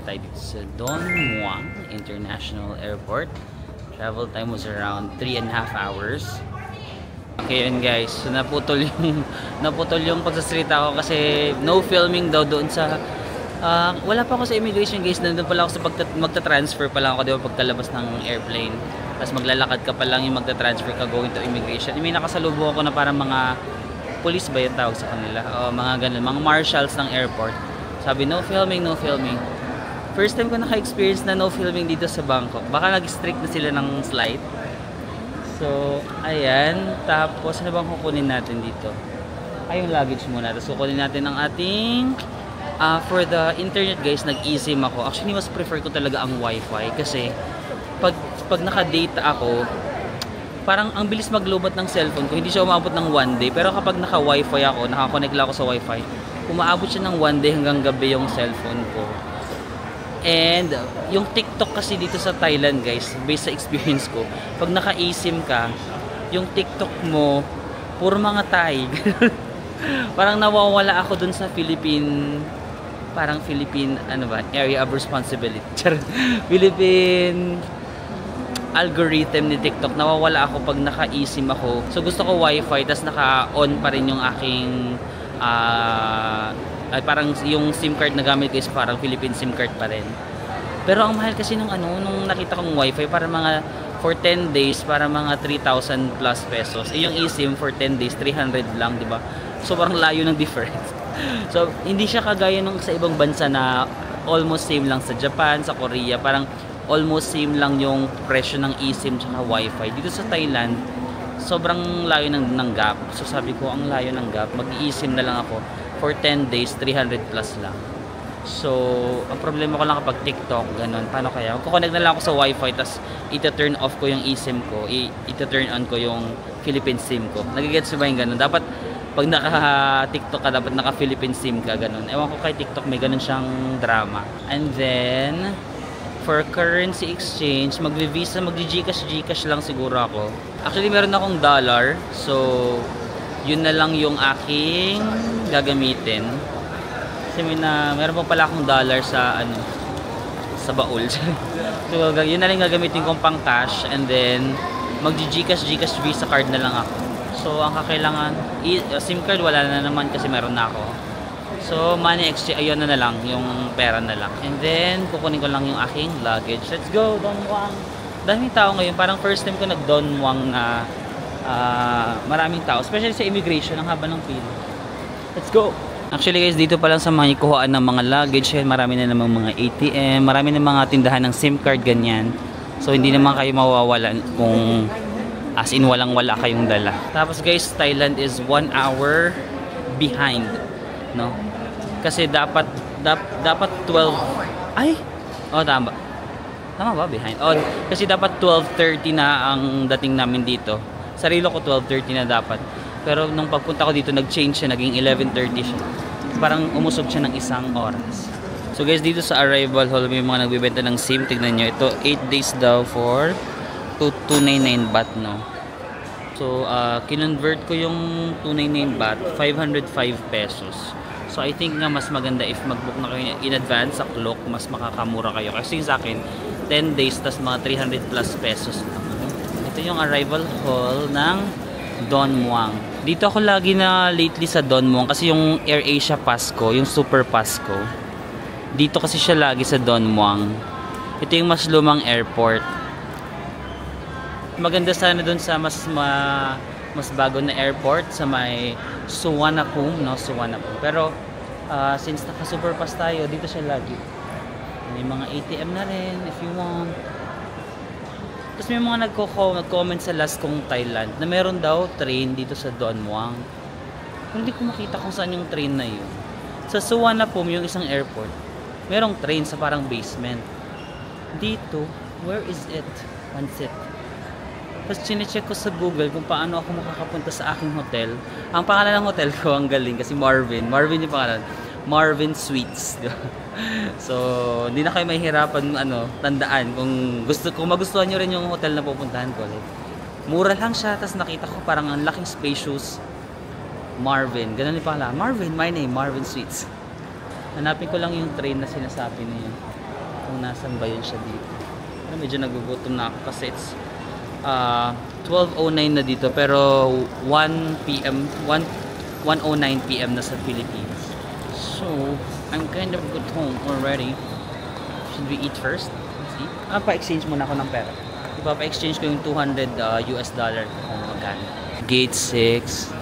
tayo dito sa Don Muang International Airport. Travel time was around 3.5 hours. Okay yun guys, so naputol yung pagsasalita ko kasi no filming daw doon sa wala pa ako sa immigration guys. Nandun pala ako sa magta-transfer pa lang ako, di ba, pagkalabas ng airplane. Tapos maglalakad ka pa lang yung magta-transfer ka going to immigration. May nakasalubong ako na parang mga police ba yung tawag sa kanila, mga ganun, mga marshals ng airport. Sabi no filming, no filming. First time ko naka-experience na no filming dito sa Bangkok. Baka nag-strict na sila ng slide. So ayan, tapos ano bang kukunin natin dito? Ay, yung luggage muna. Tapos kukunin natin ang ating for the internet guys, nag-eSIM ako. Actually mas prefer ko talaga ang wifi kasi pag naka-data ako, parang ang bilis maglobat ng cellphone ko. Hindi siya umabot ng 1 day. Pero kapag naka-wifi ako, naka-connect lang ako sa wifi, umaabot siya ng 1 day hanggang gabi yung cellphone ko. And yung TikTok kasi dito sa Thailand guys, based sa experience ko, pag naka-eSIM ka, yung TikTok mo, puro mga Thai. Parang nawawala ako dun sa Philippine, ano ba, area of responsibility. Philippine algorithm ni TikTok, nawawala ako pag naka-eSIM ako. So gusto ko wifi, tas naka-on pa rin yung aking parang yung SIM card na gamit ko is parang Philippine SIM card pa rin. Pero ang mahal kasi nung nakita kong wifi, para mga for 10 days, para mga 3,000 plus pesos. Yung eSIM for 10 days, 300 lang, di ba? Sobrang layo ng difference. So hindi siya kagaya nung sa ibang bansa na almost same lang sa Japan, sa Korea, parang almost same lang yung presyo ng eSIM tsaka wifi. Dito sa Thailand, sobrang layo ng gap. So sabi ko, ang layo ng gap, mag-eSIM na lang ako for 10 days, 300 plus lang. So ang problema ko lang kapag TikTok, ganun. Paano kaya? Magkoconnect na lang ako sa wifi, tas ita-turn off ko yung eSIM ko, ita-turn on ko yung Philippine SIM ko. Nagigets ba yung ganun? Dapat pag naka-TikTok ka, dapat naka-Philippine SIM ka, ganun. Ewan ko kay TikTok, may ganun siyang drama. And then for currency exchange, mag-Gcash lang siguro ako. Actually, meron akong dollar. So, yun na lang yung aking gagamitin. Kasi meron pa pala akong dollar sa sa baul. So, yun na lang gagamitin kong pang cash. And then, mag-Gcash Visa card na lang ako. So, ang kakailangan, SIM card wala na naman kasi meron na ako. So, money exchange, ayun na lang, yung pera na lang. And then, kukunin ko lang yung aking luggage. Let's go, Don Muang! Daming tao ngayon, parang first time ko nag-Don Muang na maraming tao. Especially sa immigration, ang haba ng pila. Let's go! Actually guys, dito pa lang sa mga ikuhaan ng mga luggage, marami na namang mga ATM, marami na mga tindahan ng SIM card, ganyan. So, hindi naman kayo mawawalan kung as in walang-wala kayong dala. Tapos guys, Thailand is 1 hour behind, no? Kasi dapat 12 ay tama ba behind? Kasi dapat 12:30 na ang dating namin dito. Sarilo ko 12:30 na dapat, pero nung pagpunta ko dito nag-change siya, naging 11:30 siya. Parang umusog siya ng isang oras. So guys, dito sa arrival hall may mga nagbebenta ng SIM. Tignan nyo, ito 8 days daw for 299 baht, no? So kinonvert ko yung 299 baht, 505 pesos. So I think nga mas maganda if mag-book na kayo in advance sa Klook, mas makakamura kayo. Kasi sa akin, 10 days tas mga 300 plus pesos. Ito yung arrival hall ng Don Muang. Dito ako lagi na lately sa Don Muang kasi yung AirAsia Pass ko, yung Super Pass ko, dito kasi siya lagi sa Don Muang. Ito yung mas lumang airport. Maganda sana dun sa mas bago na airport sa may Suvarnabhumi, no? Suvarnabhumi. Pero since naka Super Pass tayo, dito siya lagi. May mga ATM na rin if you want. Tapos may mga nag-comment sa last kong Thailand na meron daw train dito sa Don Muang. Hindi ko makita kung saan yung train na yun. Sa Suvarnabhumi, yung isang airport, merong train sa parang basement. Dito, where is it? Pansit. Tapos chinecheck ko sa Google kung paano ako makakapunta sa aking hotel. Ang pangalan ng hotel ko, ang galing kasi Marvin yung pangalan. Marvin Suites. So, hindi na kayo mahihirapan tandaan kung magustuhan nyo rin yung hotel na pupuntahan ko. Like, mura lang siya, tapos nakita ko parang ang laking spacious. Marvin, ganun yung pangalan. Marvin, my name, Marvin Suites. Hanapin ko lang yung train na sinasabi niya. kung nasan ba yun siya dito. Pero medyo nagugutom na ako kasi it's 12:09 na dito pero 1 p.m. 1:09 p.m. na sa Philippines. So, I'm kind of good home already. Should we eat first? Let's see. Pa-exchange muna ako ng pera. Ipapa-exchange ko yung $200 US dollar kung magkano. Gate 6.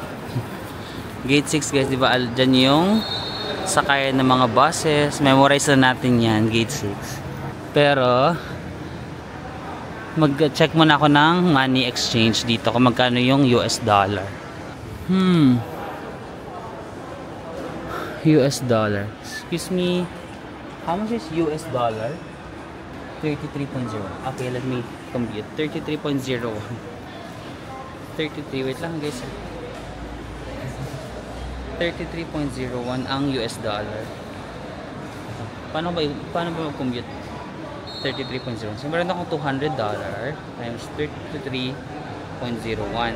Gate 6 guys, di ba? Dyan yung sakayan ng mga buses. Memorize na natin yan, Gate 6. Pero, mag-check muna ako ng money exchange dito kung magkano yung US dollar. US dollar. Excuse me. How much is US dollar? 33.0. Okay, let me compute. 33.01. 33. Wait lang guys. 33.01 ang US dollar. Paano ba mag-compute? 33.01. So, meron akong $200 times 33.01.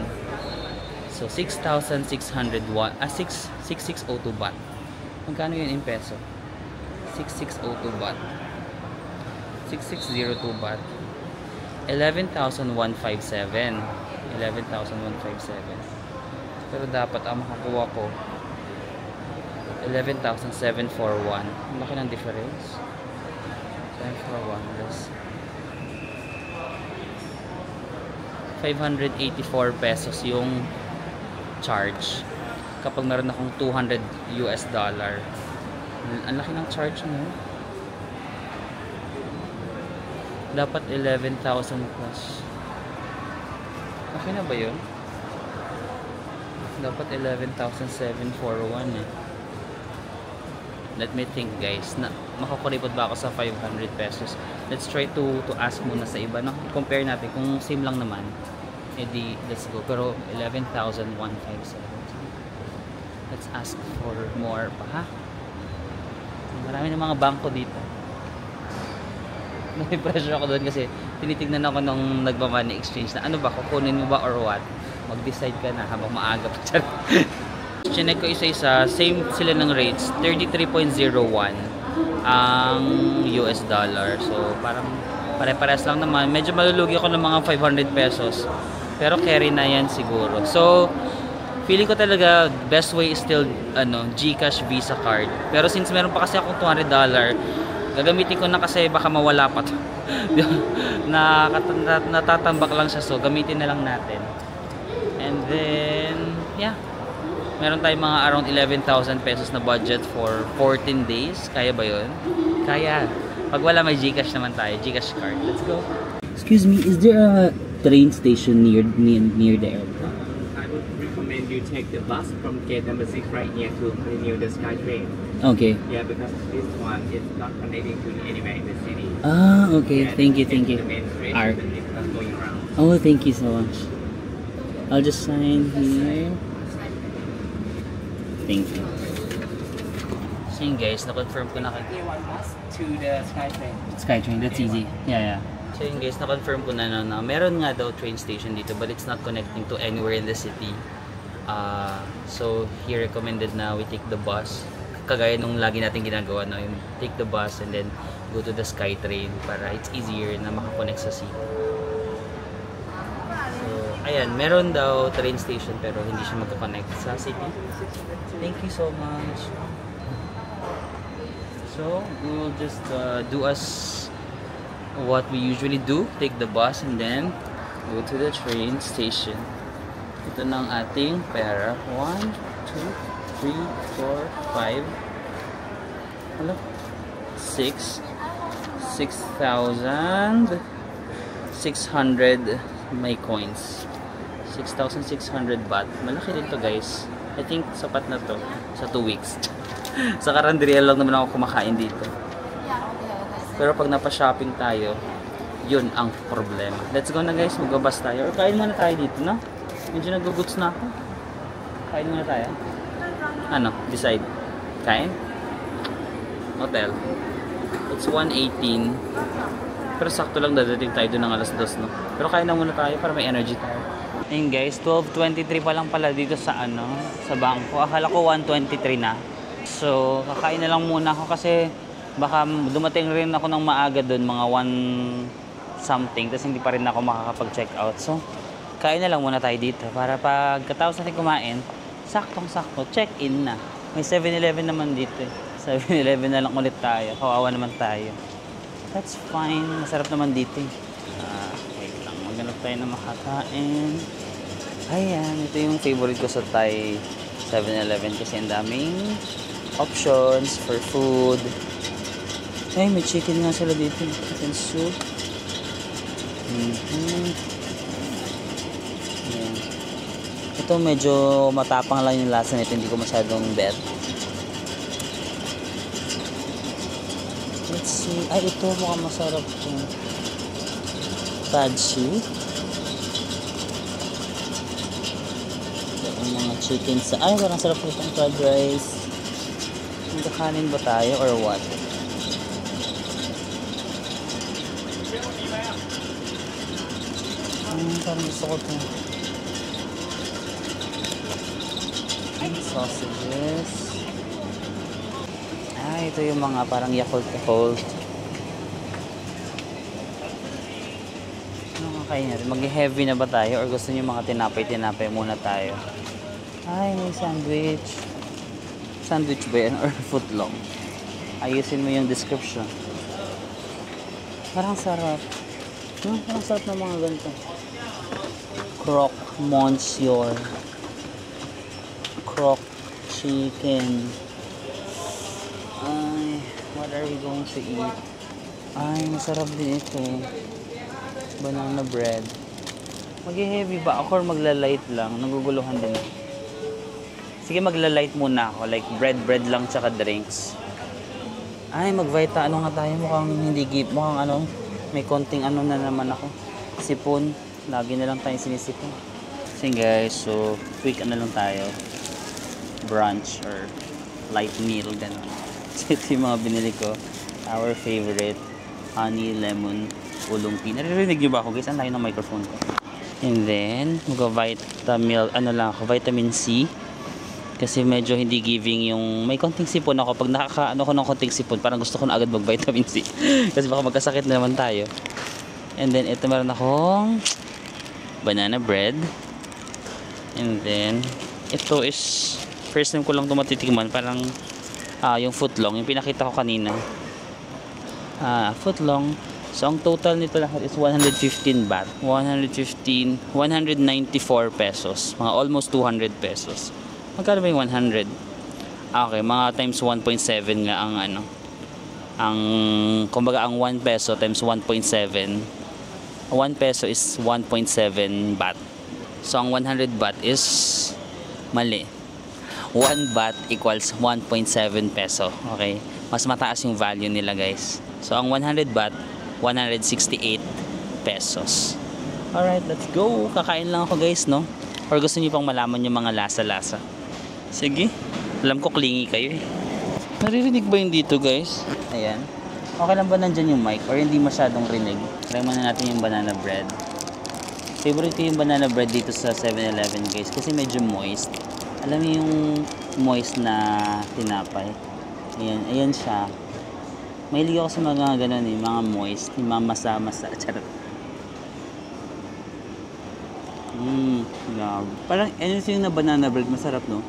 So, 6,602 baht. Magkano yun in peso? 6,602 baht. 6,602 baht. 11,157. 11,157. Pero dapat ang makakuha ko 11,741. Ang laki ng difference. 741 less 584 pesos yung charge kapag meron akong $200 US dollar. Ang laki ng charge mo. Dapat 11,000 plus. Okay na ba yun? Dapat 11,741 eh. Let me think guys. Makakuripot ba ako sa 500 pesos? Let's try to ask muna sa iba, no? Compare natin. Kung same lang naman, edi let's go. Pero 11,157. Let's ask for more pa, ha? Marami ng mga bangko dito. May pressure ako doon kasi tinitignan ako nung nagma-money exchange na ano ba, kukunin mo ba or what? Mag-decide ka na habang maaga pa. Chinek ko isa-isa, same sila ng rates, 33.01 ang US dollar. So parang pare-pares lang naman. Medyo malulugi ako ng mga 500 pesos. Pero carry na yan siguro. So feeling ko talaga best way is still GCash Visa card. Pero since meron pa kasi akong $200, gagamitin ko na kasi baka mawala pa to. Natatambak lang siya, so gamitin na lang natin. And then yeah, meron tayong mga around 11,000 pesos na budget for 14 days. Kaya ba yun? Kaya. Pag wala, may GCash naman tayo. GCash card. Let's go. Excuse me, is there a train station near the airport? I would recommend you take the bus from gate number 6 right near the SkyTrain. Okay. Yeah, because this one is not connecting to anywhere in the city. Ah, okay. Yeah, Thank you. the main train, Alright. but it's not going around. Oh, thank you so much. I'll just sign here. Thank you. So yun guys, na-confirm ko na Near one bus to the SkyTrain. SkyTrain, that's easy. Yeah. So yun guys, na-confirm ko na meron nga daw train station dito but it's not connecting to anywhere in the city. So he recommended na we take the bus. Kagaya nung lagi natin ginagawa, no? Yung take the bus and then go to the SkyTrain para it's easier na makakonect sa city. Ayan, meron daw train station pero hindi siya magka-connect sa city. Thank you so much. So, we will just do as what we usually do. Take the bus and then go to the train station. Ito na ang ating pera. 1, 2, 3, 4, 5. Hello? 6. 6,600 may coins. 6,600 baht. Malaki din to guys. I think sapat na to sa 2 weeks. Sa Caranderia lang naman ako kumakain dito. Pero pag napa-shopping tayo, yun ang problema. Let's go na guys, magbabas tayo. Or kain muna tayo dito, no? Medyo naguguts na ako. Kain muna tayo. Ano? Decide. Kain? Hotel. It's 1:18. Pero sakto lang dadating tayo doon ng alas 2, no? Pero kain na muna tayo para may energy tayo. Ayun guys, 12:23 pa lang pala dito sa sa bangko. Akala ko 1:23 na. So, kakain na lang muna ako kasi Baka dumating rin ako ng maaga doon, mga 1 something, tapos hindi pa rin ako makakapag-check out. So, kain na lang muna tayo dito para pagkatapos natin kumain, saktong-sakto, check-in na. May 7-Eleven naman dito eh. 7-Eleven na lang ulit tayo. Kawawa naman tayo. That's fine. Masarap naman dito eh. Wait lang. Maghanap tayo na makakain. Ayan. Ito yung favorite ko sa Thai 7-Eleven kasi ang daming options for food. Ay, may chicken nga sila dito. Chicken soup. Ayan. Ito medyo matapang lang yung lasa nito. Hindi ko masyadong bet. Let's see. Ay, ito mukhang masarap ito. Tadshi. Ang mga chicken sa... Ay, parang sarap itong fried rice. Magkakanin ba tayo or what? Parang gusto ko ito. Sausages. Ito yung mga parang Yakult. Ano kakain natin? Mag-heavy na ba tayo? Or gusto nyo mga tinapay muna tayo? Ay, may sandwich. Sandwich ba yan? Or footlong? Ayusin mo yung description. Parang sarap. Parang sarap ng mga ganito. Croque Monsieur. Croque chicken. Ay, what are we going to eat? Ay, masarap din ito. Banana bread. Mag-heavy ba ako or magla-light lang? Naguguluhan din ako. Sige, magla-light muna ako. Like bread lang tsaka drinks. Ay, mag-vita. Ano nga tayo? Mukhang hindi gip. Mukhang ano, may konting ano na naman ako. Sipon. Lagi na lang tayo sinisipon. Sige guys, so quick ano lang tayo. Brunch or light meal. Ganun. Ito yung mga binili ko. Our favorite. Honey, lemon, ulong tea. Naririnig nyo ba ako guys? Ang layo ng microphone ko. And then, vitamin C. Kasi medyo hindi giving yung... May konting sipon ako. Pag nakakaano ko ng konting sipon, parang gusto ko na agad mag-vitamin C. Kasi baka magkasakit na naman tayo. And then, ito meron akong banana bread. And then, ito is... First time ko lang ito matitikman. Parang yung footlong. Yung pinakita ko kanina. Footlong. So, ang total nito lahat is 115 baht. 194 pesos. Mga almost 200 pesos. Magkano ba yung 100? Okay, mga times 1.7 nga ang ano. Kumbaga ang 1 peso times 1.7. 1 peso is 1.7 baht. So, ang 100 baht is mali. 1 baht equals 1.7 peso. Okay? Mas mataas yung value nila, guys. So, ang 100 baht, 168 pesos. Alright, let's go. Kakain lang ako, guys, no? Or gusto niyo pang malaman yung mga lasa-lasa? Sige. Alam ko, clingy kayo, eh. Naririnig ba yung dito, guys? Ayan. Okay lang ba nandyan yung mic? Or hindi masyadong rinig? Try muna natin yung banana bread. Favorite ko yung banana bread dito sa 7-Eleven, guys. Kasi medyo moist. Alam mo yung moist na tinapay? Ayan, ayan siya. Mahilig ako sa mga ganun eh, mga moist, yung mga masa-masa. Charot. Grabe. Parang anything na banana bread, masarap, no?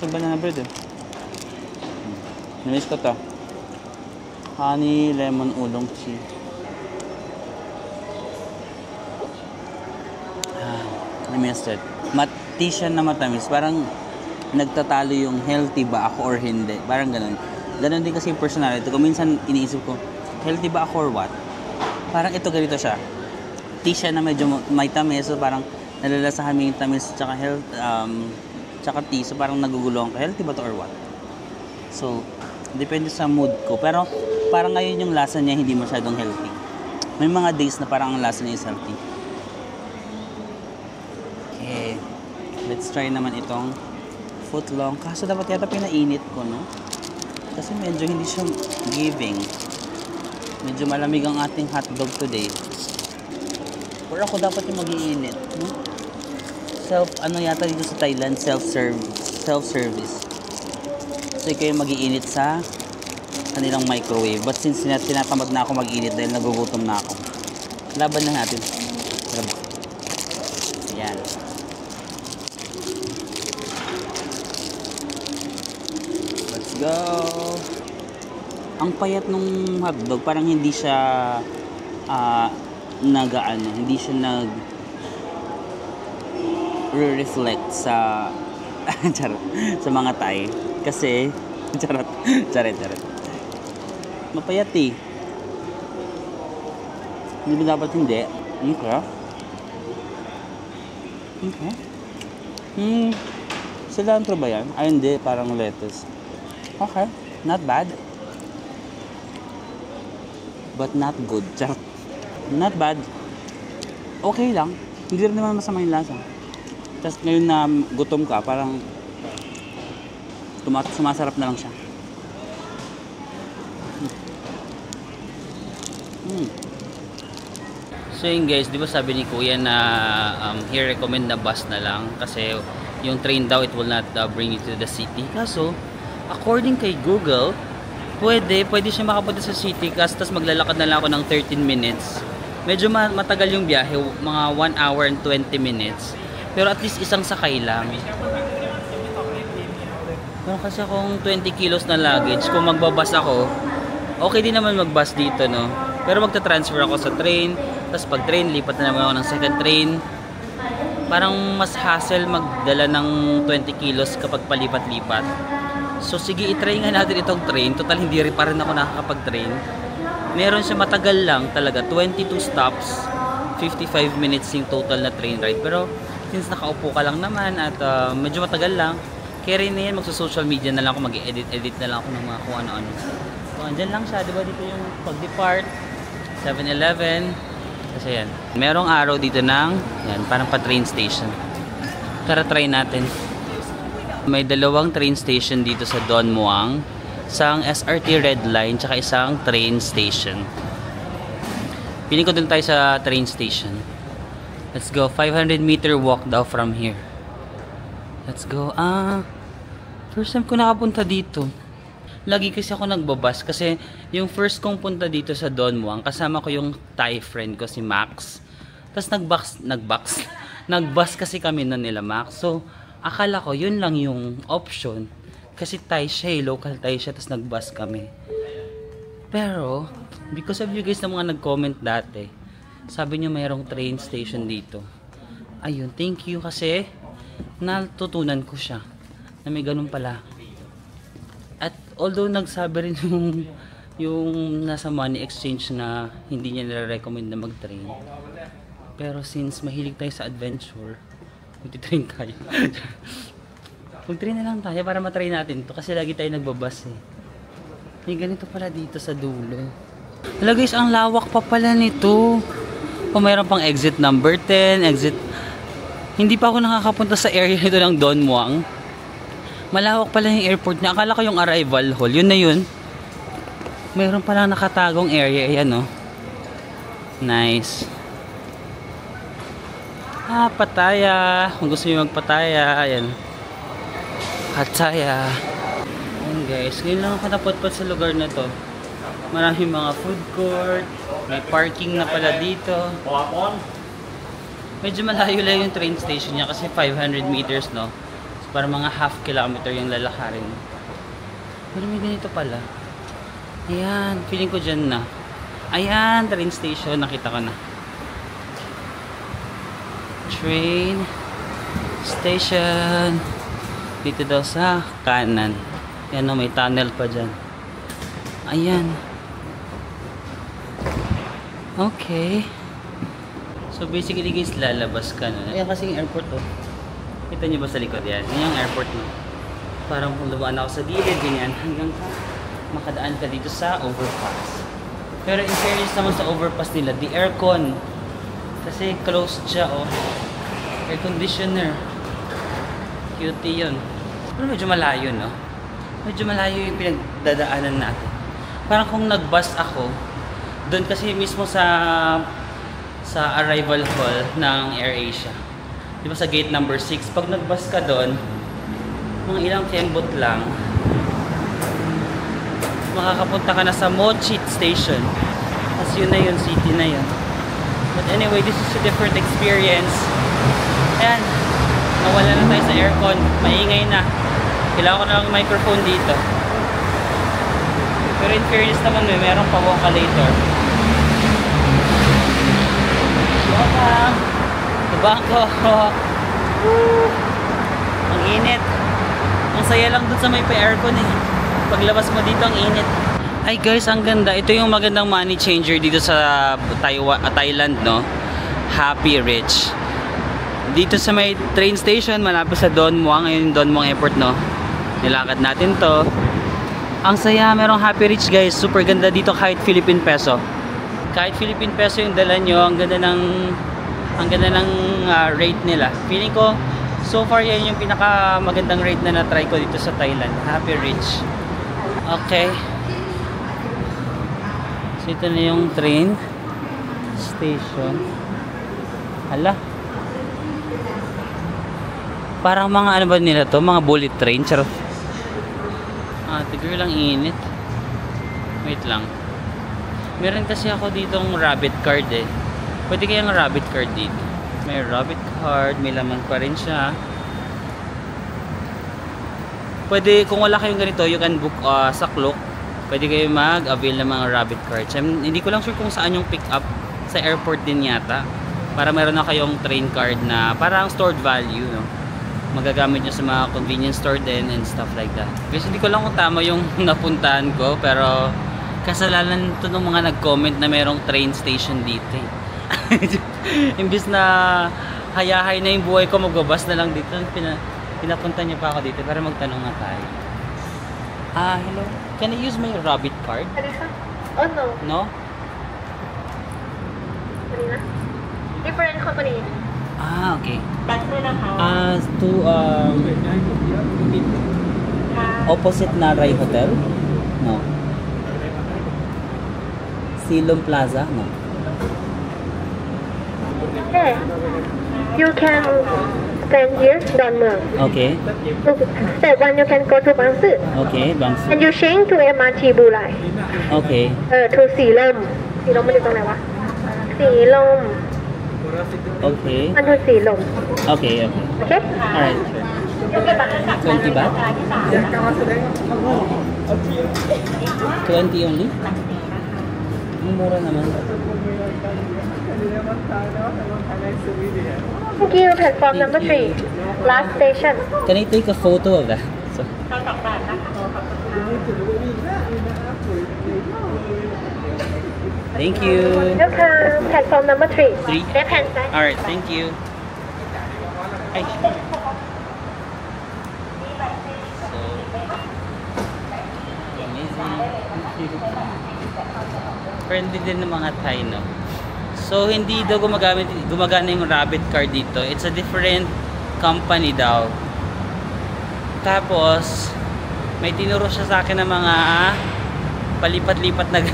Sa banana bread eh. Namiss ko to. Honey, lemon, ulong tea. Namiss it. Mati siya na matamis. Parang nagtatalo yung healthy ba ako or hindi. Parang ganun. Ganun din kasi yung personality ko. Minsan iniisip ko, healthy ba ako or what? Parang ito ganito siya. Tea siya na medyo may tamis. So parang nalalasahan mo yung tamis tsaka health, tsaka tea. So parang nagugulong ka. Healthy ba to or what? So, depende sa mood ko. Pero parang ngayon yung lasa niya hindi masyadong healthy. May mga days na parang ang lasa niya is healthy. Okay. Let's try naman itong footlong. Kaso dapat yata pinainit ko, no? Kasi medyo hindi siya giving. Medyo malamig ang ating hotdog today. Or ako dapat yung mag-iinit, no? Ano yata dito sa Thailand, self-service. So kayo mag-iinit sa kanilang microwave. But since tinatamad na ako mag-init dahil nagugutom na ako, laban na natin. Ayan. Let's go. Ang payat nung hotdog, parang hindi siya hindi siya reflect sa charot, sa mga Thai. Kasi charot. Mapayat eh. Hindi ba dapat hindi? Okay. Cilantro ba yan? Ay hindi, parang lettuce. Okay, not bad. But not good. Charot. Not bad. Okay lang. Hindi rin naman masama yung lasa. Tapos ngayon na gutom ka, parang sumasarap na lang siya. So yun guys, di ba sabi ni Kuya na he recommend na bus na lang kasi yung train daw it will not bring you to the city. Kaso according kay Google, pwede siya makapunta sa city kasi tapos maglalakad na lang ako ng 13 minutes. Medyo matagal yung biyahe, mga 1 hour and 20 minutes. Pero at least isang sakay lang. Pero kasi akong 20 kilos na luggage, kung magbabas ako, okay din naman magbus dito, no? Pero magta-transfer ako sa train, tapos pag train, lipat na naman ako ng second train. Parang mas hassle magdala ng 20 kilos kapag palipat-lipat. So sige, itry nga natin itong train. Total hindi rin pa rin ako nakakapag-train. Meron siya matagal lang talaga, 22 stops, 55 minutes yung total na train ride. Pero since nakaupo ka lang naman at medyo matagal lang, kaya rin na yan, magsa-social media na lang ako, mag-edit na lang ako ng mga kung ano-ano. So andyan lang siya, diba dito yung pag-depart, 7-Eleven, kasi yan. Merong araw dito ng, yan, parang pa-train station. Tara, try natin. May dalawang train station dito sa Don Muang, isang SRT Red Line, tsaka isang train station. Piling ko dun tayo sa train station. Let's go. 500-meter walk daw from here. Let's go. First time ko nakapunta dito. Lagi kasi ako nagbabas kasi yung first kong punta dito sa Don Muang, kasama ko yung Thai friend ko si Max. Tapos nagbus kasi kami na nila Max. So akala ko yun lang yung option kasi Thai siya, local Thai siya, tapos nagbus kami. Pero because of you guys na mga nag-comment dati, sabi niyo mayroong train station dito. Ayun, thank you kasi natutunan ko siya na may ganun pala. At although nagsabi rin yung nasa money exchange na hindi niya nire-recommend na mag-train, pero since mahilig tayo sa adventure, magti-train tayo. Mag-train na lang tayo para matry natin to kasi lagi tayo nagbabas eh. May ganito pala dito sa dulo. Hala guys, ang lawak pa pala nito. Kung mayroon pang exit number 10, exit. Hindi pa ako nakakapunta sa area nito ng Don Muang. Malawak pala yung airport niya. Akala ko yung arrival hall. Yun na yun. Mayroon palang nakatagong area. Ayan oh. Nice. Pattaya. Kung gusto nyo magpataya. Ayan. Pattaya. Ayan guys. Ngayon lang ako napotpot sa lugar na to. Maraming mga food court. May parking na pala dito. Medyo malayo lang yung train station niya kasi 500 meters, no? So, para mga half kilometer yung lalakarin. Pero may ganito pala. Ayan, feeling ko dyan na. Ayan, train station. Nakita ko na. Train station. Dito daw sa kanan. Ayan, no, may tunnel pa dyan. Ayan. Okay. So basically guys, lalabas ka na. Ayan kasi yung airport oh. Kita nyo ba sa likod yan? Yan yung airport no. Parang kung lumaan ako sa gilid, ganyan. Hanggang makadaan ka dito sa overpass. Pero in fairness naman sa overpass nila, the aircon. Kasi closed siya oh. Air conditioner. Cutie yun. Pero medyo malayo no. Medyo malayo yung pinagdadaanan natin. Parang kung nag-bus ako, doon kasi mismo sa arrival hall ng AirAsia. Di ba sa gate number 6, pag nag-bus ka doon, mga ilang kembot lang, makakapunta ka na sa Mochi Station. As yun na yun, city na yun. But anyway, this is a different experience. Ayan, nawala na tayo sa aircon. Maingay na. Kailangan ko na lang microphone dito. Pero in fairness naman, meron pa vocalator. Welcome! Bangko! Ang init. Ang saya lang dun sa may pa-aircon eh. Paglabas mo dito, ang init. Ay guys, ang ganda. Ito yung magandang money changer dito sa Thailand, no? Happy Rich. Dito sa may train station, malapit sa Don Muang. Ngayon yung Don Muang Airport, no? Nilakad natin to. Ang saya, merong Happy Rich guys. Super ganda dito kahit Philippine Peso. Kahit Philippine Peso yung dala nyo, ang ganda ng rate nila. Feeling ko, so far yan yung pinaka magandang rate na na-try ko dito sa Thailand. Happy Rich. Okay. So ito na yung train station. Hala. Parang mga ano ba nila to? Mga bullet train. Charot. Tigil lang init. Wait lang. Meron kasi ako ditong rabbit card eh. Pwede kayang rabbit card dito. May rabbit card, may laman pa rin siya. Pwede, kung wala kayong ganito, you can book sa Klook. Pwede kayo mag-avail ng mga rabbit cards. Hindi ko lang sure kung saan yung pick up. Sa airport din yata. Para meron na kayong train card na parang stored value, no? Magagamit nyo sa mga convenience store din and stuff like that. Kasi hindi ko lang kung tama yung napuntahan ko, pero kasalanan to ng mga nag-comment na merong train station dito eh. Imbis na hayahay na yung buhay ko, magbabas na lang dito. Pinapunta niya pa ako dito para magtanong na tayo. Hello. Can I use my rabbit card? Oh no. No? Different company. Okay. Ba't To opposite Naray Hotel? No. Silom Plaza? No. Okay. You can stand here, Don Mueang. Okay. Step one, you can go to Bang Su. Okay, Bangsu. And you change to MRT Blue Line. Okay. To สีลม สีลมมันอยู่ตรงไหนวะ สีลม Okay. มันคือสีลม Okay, okay. Okay? Alright. 20 baht? 20 only? Ang mura naman. Thank you, platform number 3. Last station. Can I take a photo of that? So, thank you. Welcome, platform number 3. 3? Left hand side. Alright, thank you. Ay. So, amazing. Friendly din ng mga Thai, no? So, hindi daw gumagana yung rabbit card dito. It's a different company daw. Tapos, may tinuro siya sa akin ng mga palipat-lipat na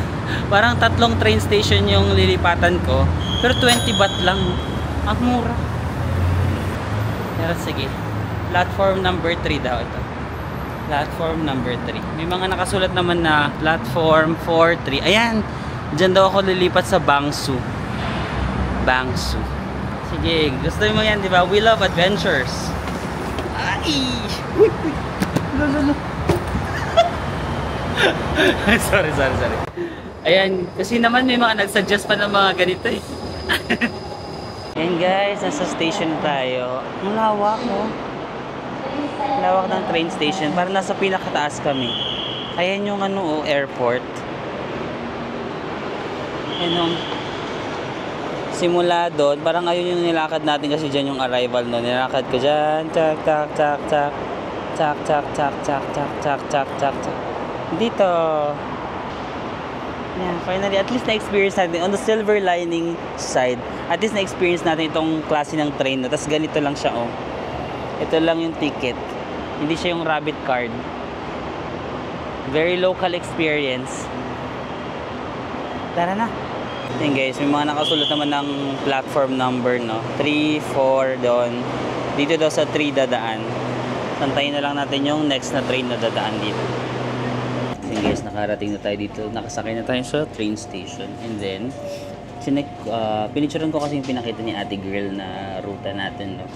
parang 3 train station yung lilipatan ko. Pero 20 baht lang. Ang mura. Pero sige. Platform number 3 daw ito. Platform number 3. May mga nakasulat naman na platform 4-3. Ayan. Diyan daw ako lilipat sa Bangsu. Bangsu. Sige, gusto mo yan, di ba? We love adventures. Ay! Uy! Lolo. sorry. Ayan, kasi naman may mga nagsuggest pa ng mga ganito eh. Ayan guys, nasa station na tayo. Ang lawak, no? Lawak ng train station. Parang nasa pinakataas kami. Ayan yung airport. Ayan simula doon, parang ayun yung nilakad natin kasi dyan yung arrival no. Nilakad ko dyan, chak. Dito. Yeah, finally, at least na-experience natin on the silver lining side. At least na-experience natin itong klase ng train. No? Tapos ganito lang siya, oh. Ito lang yung ticket. Hindi siya yung rabbit card. Very local experience. Tara na. Ayan guys, may mga nakasulat naman ng platform number, no? 3, 4 doon. Dito daw sa 3 dadaan. Santayin na lang natin yung next na train na dadaan dito. guys, nakarating na tayo dito. Nakasakay na tayo sa train station. And then, pinicturean ko kasi yung pinakita ni ate girl na ruta natin, no?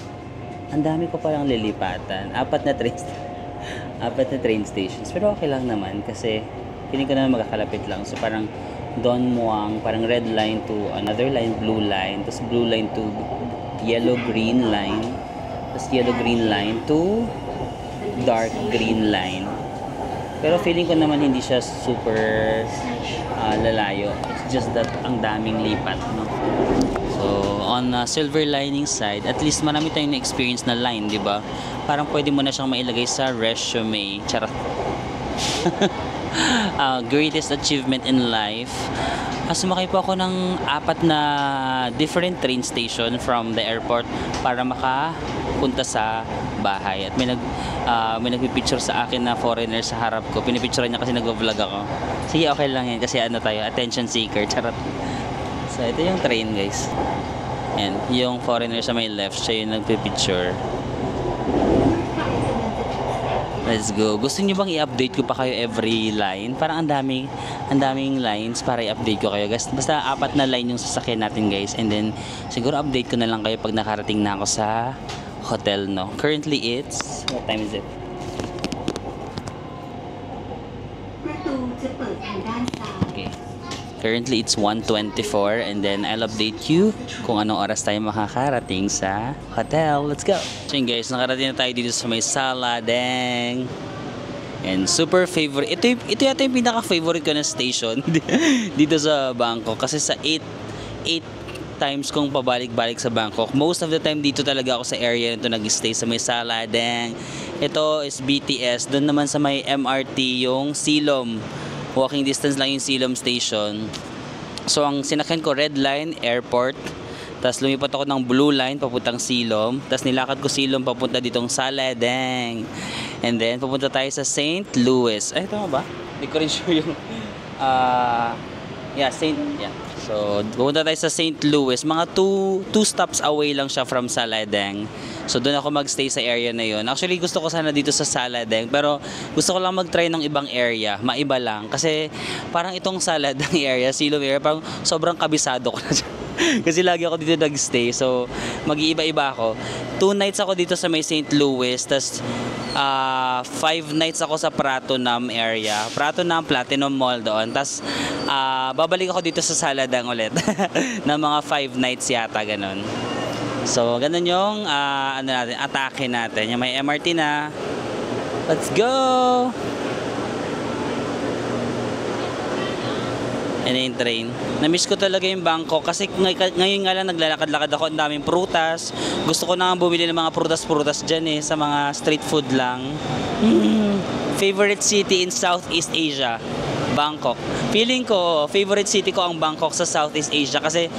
Ang dami ko palang lilipatan. 4 na train stations. Pero okay lang naman kasi feeling ko naman magkakalapit lang. So parang Don Muang, parang red line to another line, blue line. Tapos blue line to yellow-green line. Tapos yellow-green line to dark green line. Pero feeling ko naman hindi siya super lalayo. It's just that ang daming lipat, no? So, on silver lining side, at least marami tayong na-experience na line, di ba? Parang pwede mo na siyang mailagay sa resume. Charot. Greatest achievement in life. Sumakay po ako ng 4 na different train station from the airport para makapunta sa bahay. At may nagpipicture sa akin na foreigner sa harap ko. Pinipicture niya kasi nag-vlog ako. Sige, okay lang yan kasi ano tayo, attention seeker. Charot. So, ito yung train, guys. Yan, yung foreigner sa may left, siya yung nagpipicture. Let's go. Gusto niyo bang i-update ko pa kayo every line? Parang ang daming lines para i-update ko kayo, guys. Basta 4 na line yung sasakyan natin, guys. And then, siguro update ko na lang kayo pag nakarating na ako sa hotel, no? Currently, it's... What time is it? Okay. Currently, it's 1:24 and then I'll update you kung anong oras tayo makakarating sa hotel. Let's go! So yun guys, nakarating na tayo dito sa may Saladeng. And super favorite. Ito yata yung pinaka-favorite ko na station dito sa Bangkok. Kasi sa 8 times kong pabalik-balik sa Bangkok, most of the time dito talaga ako sa area nito nag-stay sa may Saladeng. Ito is BTS. Doon naman sa may MRT yung Silom. Walking distance lang yung Silom Station. So, ang sinakyan ko, red line, airport. Tapos, lumipat ako ng blue line, papuntang Silom. Tapos, nilakad ko Silom, papunta ditong Saladeng. And then, papunta tayo sa St. Louis. Ay, tama ba? Hindi ko rin sure yung... So, pupunta tayo sa St. Louis. Mga 2 stops away lang siya from Saladeng. So, doon ako magstay sa area na yun. Actually, gusto ko sana dito sa Saladeng. Pero, gusto ko lang mag-try ng ibang area. Maiba lang. Kasi, parang itong Saladeng area, Silom area, parang sobrang kabisado ko na siya. Kasi lagi ako dito nag-stay. So, mag-iiba-iba ako. 2 nights ako dito sa may St. Louis. Tapos, 5 nights ako sa Pratunam area. Pratunam, Platinum Mall doon. Tapos, babalik ako dito sa Saladeng ulit. ng mga 5 nights yata, ganun. So, ganun yung atake natin. Yung may MRT na. Let's go! And yung train. Na-miss ko talaga yung Bangkok kasi ngayon nga lang naglalakad-lakad ako. Ang daming prutas. Gusto ko na nga bumili ng mga prutas-prutas dyan sa mga street food lang. Favorite city in Southeast Asia? Bangkok. Feeling ko, favorite city ko ang Bangkok sa Southeast Asia kasi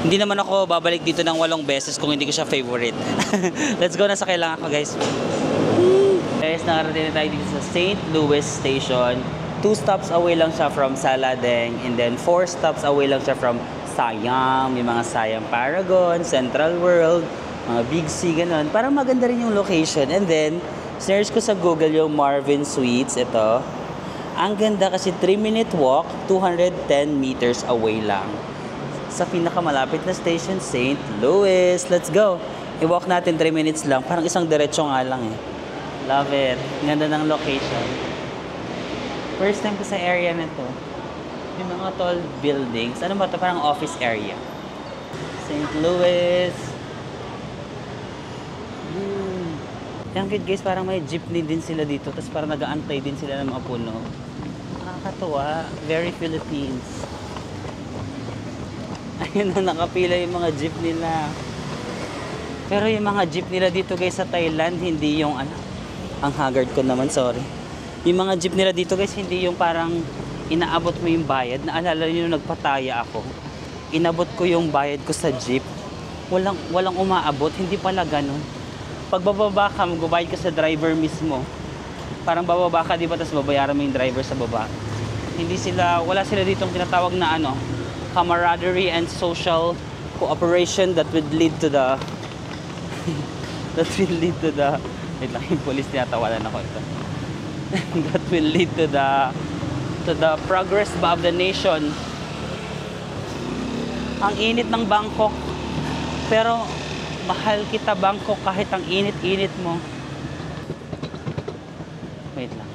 hindi naman ako babalik dito ng 8 beses kung hindi ko siya favorite. Let's go, nasa kailangan ko, guys. Guys, nakarating na tayo dito sa St. Louis Station. 2 stops away lang siya from Saladeng. And then 4 stops away lang siya from Siam. May mga Siam Paragon, Central World, mga Big C, ganun. Parang maganda rin yung location. And then, search ko sa Google yung Marvin Suites. Ito. Ang ganda kasi 3-minute walk, 210 meters away lang sa pinakamalapit na station, St. Louis. Let's go! I-walk natin 3 minutes lang. Parang isang diretso nga lang Love it. Ganda ng location. First time ko sa area na to. Yung mga tall buildings. Ano ba ito? Parang office area. St. Louis. Yung cute guys, parang may jeepney din sila dito. Tapos parang nag-aantay din sila ng mga puno. Nakakatuwa. Very Philippines. Ayun na, nakapila yung mga jeep nila. Pero yung mga jeep nila dito guys sa Thailand, hindi yung ang haggard ko naman, sorry. Yung mga jeep nila dito guys, hindi yung parang inaabot mo yung bayad. Naalala nyo nung nagpataya ako. Inabot ko yung bayad ko sa jeep. Walang umaabot, hindi pala ganun. Pag bababa ka, magbabayad ka sa driver mismo. Parang bababa ka, di ba? Tapos babayaran mo yung driver sa baba. Wala sila ditong tinatawag na camaraderie and social cooperation that would lead to the wait lang, yung police tinatawanan ako ito. That will lead to the to the progress ba of the nation. Ang init ng Bangkok. Pero mahal kita Bangkok kahit ang init-init mo. Wait lang.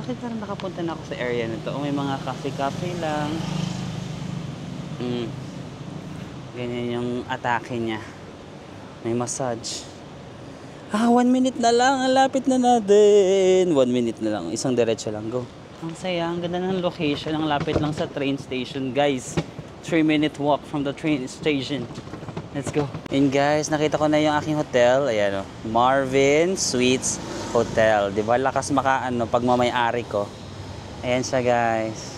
Bakit parang nakapunta na ako sa area na to? Oh, may mga cafe-cafe lang. Ganyan yung atake niya. May massage. 1 minute na lang. Ang lapit na natin. 1 minute na lang. Isang diretso lang. Go. Ang saya. Ang ganda ng location. Ang lapit lang sa train station. Guys, 3-minute walk from the train station. Let's go. And guys, nakita ko na yung aking hotel. Ayan o. Marvin Suites Hotel. Diba? Lakas makaano pag mamay-ari ko. Ayan siya guys.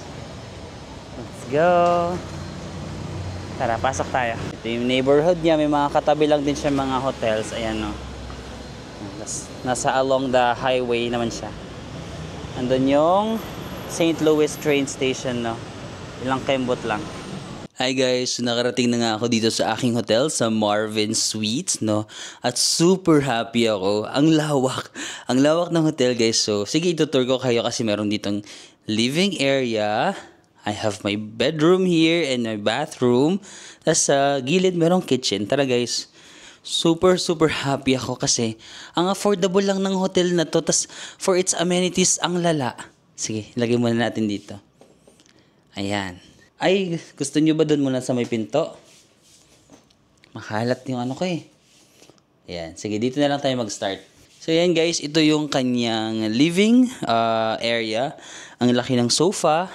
Let's go. Tara, pasok tayo. Ito yung neighborhood niya. May mga katabi lang din siya mga hotels. Ayan o. Nasa along the highway naman siya. Andun yung St. Louis train station, no? Ilang kembot lang. Hi guys, nakarating na nga ako dito sa aking hotel sa Marvin Suites, no? At super happy ako. Ang lawak. Ang lawak ng hotel guys. So, sige, itutur ko kayo kasi meron ditong living area. I have my bedroom here and my bathroom. Tapos sa gilid merong kitchen. Tara guys. Super happy ako kasi ang affordable lang ng hotel na to. Tas for its amenities, ang lala. Sige, lagay muna natin dito. Ayan. Ay, gusto nyo ba doon muna sa may pinto? Makalat yung ano ko eh. Ayan. Sige, dito na lang tayo mag-start. So ayan guys, ito yung kanyang living area. Ang laki ng sofa.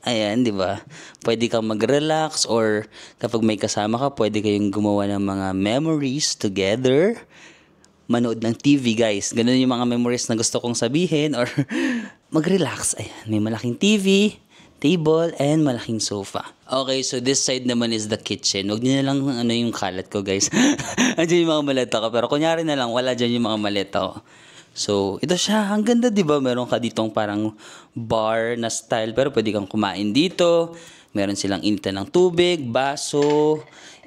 Ayan, di ba? Pwede kang mag-relax or kapag may kasama ka, pwede kayong gumawa ng mga memories together. Manood ng TV, guys. Ganun yung mga memories na gusto kong sabihin or mag-relax. Ayan, may malaking TV, table, and malaking sofa. Okay, so this side naman is the kitchen. Huwag niyo na lang ano yung kalat ko, guys. Andiyan yung mga maleta ko. Pero kunyari na lang, wala dyan yung mga maleta ko. So, ito siya. Ang ganda, di ba? Meron ka ditong parang bar na style. Pero pwede kang kumain dito. Meron silang initan ng tubig, baso,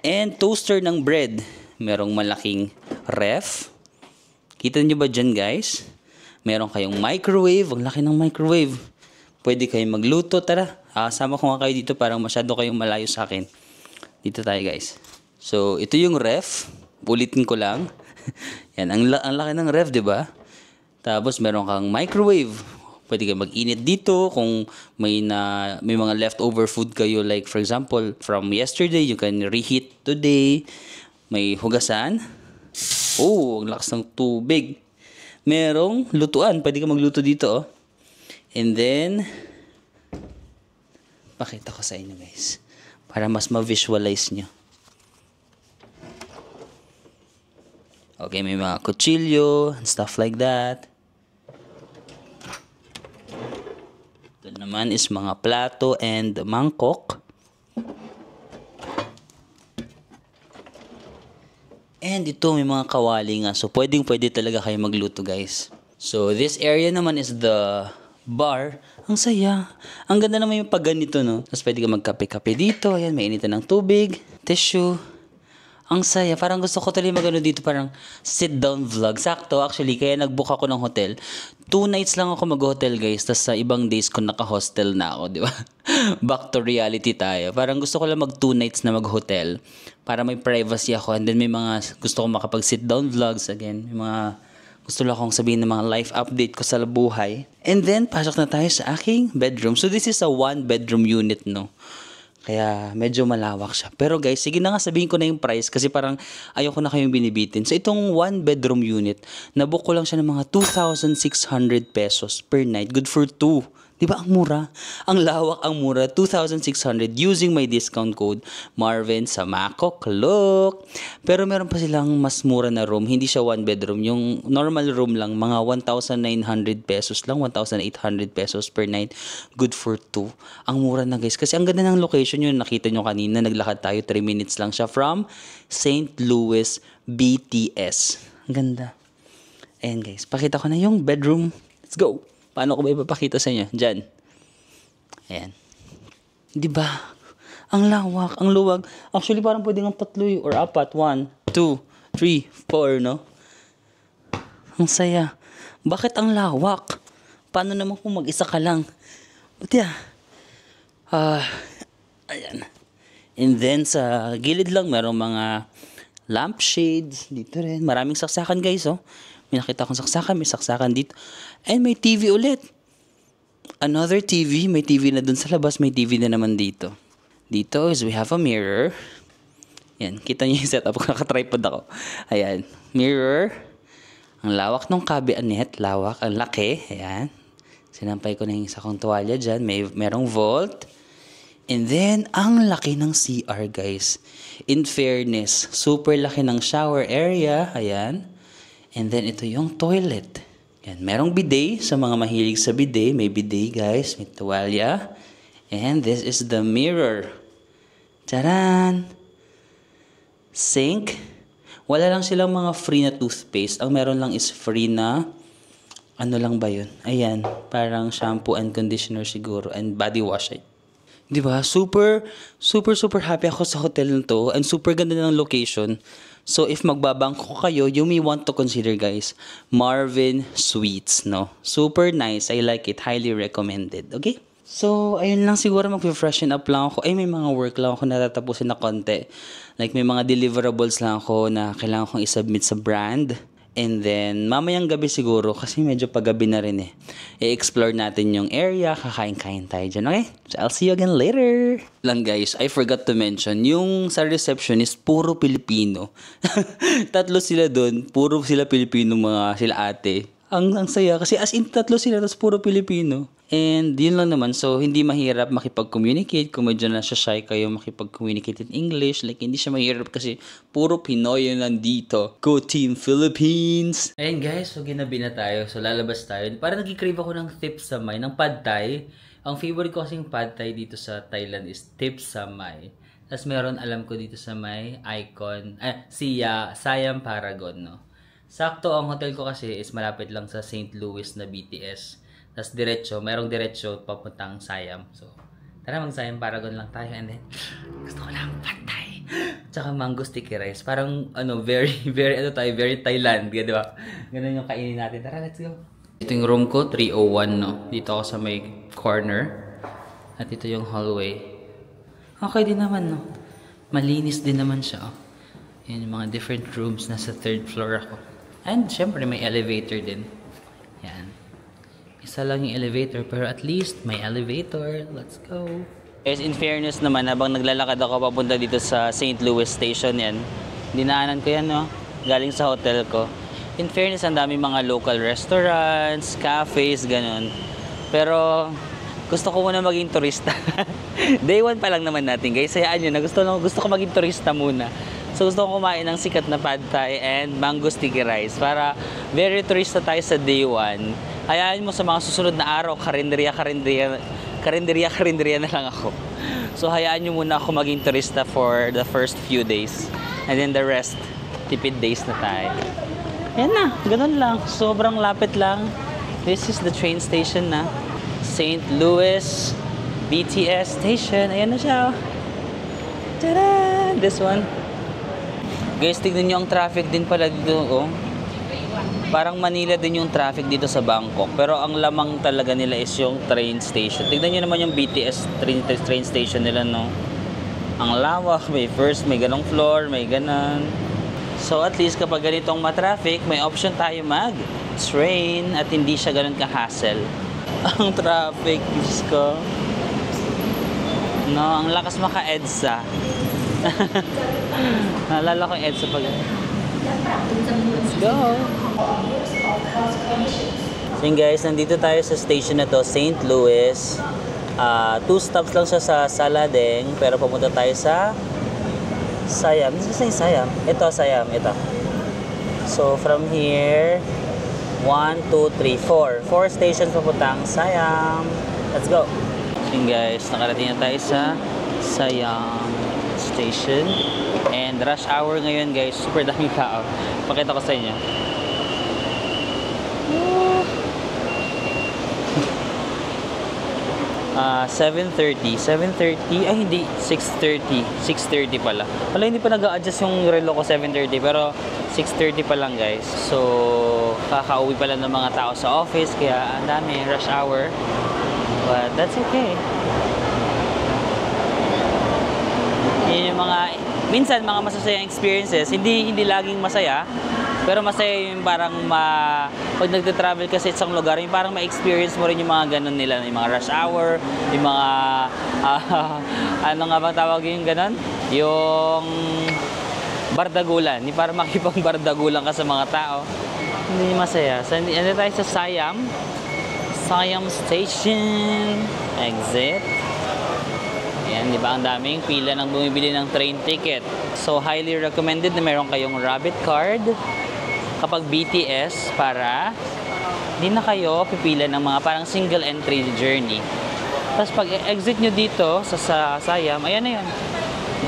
and toaster ng bread. Merong malaking ref. Kita niyo ba dyan, guys? Meron kayong microwave. Ang laki ng microwave. Pwede kayong magluto. Tara, sama ko nga kayo dito. Parang masyado kayong malayo sa akin. Dito tayo, guys. So, ito yung ref. Ulitin ko lang. Yan, ang laki ng ref, di ba? Tapos meron kang microwave. Pwede kang mag-init dito kung may mga leftover food kayo, like for example, from yesterday, you can reheat today. May hugasan. Oh, ang lakas ng tubig. Merong lutuan. Pwede kang magluto dito, oh. And then pakita ko sa inyo, guys, para mas ma-visualize nyo. Okay, may mga kutsilyo and stuff like that. Ito naman is mga plato and mangkok. And ito may mga kawali nga. So pwede talaga kayo magluto, guys. So this area naman is the bar. Ang saya. Ang ganda naman yung pag ganito, no? Tapos pwede ka magkape-kape dito. Ayan, may initan ng tubig, tissue. Ang saya. Parang gusto ko talaga magano dito, parang sit-down vlog. Sakto, actually, kaya nag-book ako ng hotel. 2 nights lang ako mag-hotel, guys. Tapos sa ibang days ko naka-hostel na ako, di ba? Back to reality tayo. Parang gusto ko lang mag 2 nights na mag-hotel para may privacy ako. And then may mga gusto ko makapag-sit-down vlogs again. May mga gusto lang akong sabihin ng mga life update ko sa buhay. And then, pasok na tayo sa aking bedroom. So, this is a 1-bedroom unit, no? Kaya medyo malawak siya. Pero guys, sige na nga, sabihin ko na yung price kasi parang ayoko na kayong binibitin. So itong 1-bedroom unit, nabook ko lang siya ng mga 2,600 pesos per night. Good for 2. Diba ang mura? Ang lawak, ang mura. 2,600 using my discount code Marvin sa Makok. Look! Pero meron pa silang mas mura na room. Hindi siya 1-bedroom. Yung normal room lang, mga 1,900 pesos lang. 1,800 pesos per night. Good for 2. Ang mura na, guys. Kasi ang ganda ng location yun. Nakita nyo kanina. Naglakad tayo. 3 minutes lang siya from St. Louis BTS. Ang ganda. Ayan, guys. Pakita ko na yung bedroom. Let's go! Paano ko ba ipapakita sa inyo? Diyan. Ayan. Diba? Ang lawak, ang luwag. Actually, parang pwede ng 3 or 4. 1, 2, 3, 4, no? Ang saya. Bakit ang lawak? Paano naman kung mag-isa ka lang? But yeah. Ayan. And then sa gilid lang merong mga lampshades dito rin. Maraming saksakan guys, oh. May nakita akong saksakan, may saksakan dito. And may TV ulit. Another TV, may TV na dun sa labas, may TV na naman dito. Dito is we have a mirror. Yan, kita niyo yung setup ko, naka-tripod ako. Ayan, mirror. Ang lawak ng cabinet, lawak, ang laki. Ayan. Sinampay ko na yung isa kong tuwalya dyan. Merong vault. And then, ang laki ng CR, guys. In fairness, super laki ng shower area. Ayan. And then, ito yung toilet. Ayan. Merong bidet. Sa mga mahilig sa bidet, may bidet, guys. May tuwalya. And this is the mirror. Charan! Sink. Wala lang silang mga free na toothpaste. Ang meron lang is free na, ano lang ba yun? Ayan. Parang shampoo and conditioner siguro. And body wash. Diba? Super happy ako sa hotel na to. And super ganda ng location. So, if magbabangko kayo, you may want to consider, guys, Marvin Suites, no? Super nice. I like it. Highly recommended. Okay? So, ayun lang siguro. Mag-freshen up lang ako. Ay, may mga work lang ako na tatapusin na konti. Like, may mga deliverables lang ako na kailangan kong isubmit sa brand. And then, mamayang gabi siguro, kasi medyo paggabi na rin eh. I-explore natin yung area, kakain-kain tayo dyan, okay? So, I'll see you again later. Lang guys, I forgot to mention, yung sa receptionist, puro Pilipino. Tatlo sila dun, puro sila Pilipino, sila ate. Ang saya, kasi as in tatlo sila, tapos puro Pilipino. And yun lang naman, so hindi mahirap makipag-communicate. Kung medyo shy kayo makipag-communicate in English, like hindi siya mahirap kasi puro Pinoy yun nandito. Go Team Philippines! Ayun guys, so ginabi na tayo. So lalabas tayo. Para nag-crave ako ng Tip Samay, ng Pad Thai. Ang favorite ko kasing Pad Thai dito sa Thailand is Tip Samay. Tapos meron alam ko dito sa may Icon, Siam Paragon, no? Sakto, ang hotel ko kasi is malapit lang sa St. Louis na BTS. Tapos merong diretso papuntang Siam. So, tara mag-Siam Paragon lang tayo. And then, gusto ko lang Pad Thai. Tsaka mango sticky rice. Parang, very Thailand. Di ba? Ganun yung kainin natin. Tara, let's go. Ito yung room ko, 301, no? Dito ako sa may corner. At ito yung hallway. Okay din naman, no? Malinis din naman siya, oh. Yan yung mga different rooms. Nasa 3rd floor ako. And, syempre, may elevator din. Yan. Isa lang yung elevator, pero at least may elevator. Let's go. Guys, in fairness naman, habang naglalakad ako papunta dito sa St. Louis Station yan, dinaanan ko yan, no? Galing sa hotel ko. In fairness, ang dami mga local restaurants, cafes, ganun. Pero, gusto ko muna maging turista. Day 1 pa lang naman natin, guys. Hayaan nyo na, gusto ko maging turista muna. So, gusto ko kumain ng sikat na Pad Thai and mango sticky rice para very turista tayo sa day 1. Hayaan mo sa mga susunod na araw, karinderya na lang ako. So, hayaan nyo muna ako maging turista for the first few days. And then the rest, tipid days na tayo. Yan na, ganun lang. Sobrang lapit lang. This is the train station na. St. Louis BTS station. Ayan na siya. Tada! This one. Guys, tignan nyo ang traffic din pala dito, oh. Parang Manila din yung traffic dito sa Bangkok. Pero ang lamang talaga nila is yung train station. Tignan nyo naman yung BTS train station nila, no? Ang lawak, may first, may ganong floor, may ganon. So at least kapag ganitong ma-traffic, may option tayo mag-train at hindi siya ganon ka-hassle. Ang traffic, Diyos ko. No, ang lakas maka-EDSA. Naalala ko yung EDSA pag... Let's go! So yun guys, nandito tayo sa station na to, St. Louis. 2 stops lang siya sa Saladeng, pero pumunta tayo sa Siam. Saan yung Siam? Ito, Siam. Ito. So from here, 1, 2, 3, 4. 4 stations papuntang Siam. Let's go! So yun guys, nakarating na tayo sa Siam Station. And rush hour ngayon guys, super daming tao. Pakita ko sa inyo. 7:30. 7:30? Ay, hindi. 6:30. 6:30 pala. Wala, hindi pa nag-a-adjust yung relo ko 7:30. Pero 6:30 pa lang, guys. So, kakauwi pala ng mga tao sa office. Kaya, ang dami. Rush hour. But, that's okay. Yun yung mga... Minsan, mga masasayang experiences. Hindi laging masaya. Pero masaya yung parang pag nagte-travel kasi sa isang lugar, yung parang ma-experience mo rin yung mga ganun nila, yung mga rush hour, yung mga ano nga bang tawag yung ganun? Yung bardagulan, yung parang makipang bardagulan ka sa mga tao. Hindi masaya. So, ano tayo sa Siam Station exit. Ayan, di ba? Ang daming pila ng bumibili ng train ticket. So, highly recommended na meron kayong rabbit card kapag BTS para hindi na kayo pipila ng mga parang single entry journey. Tapos pag exit nyo dito sa Siam, ayan na yun.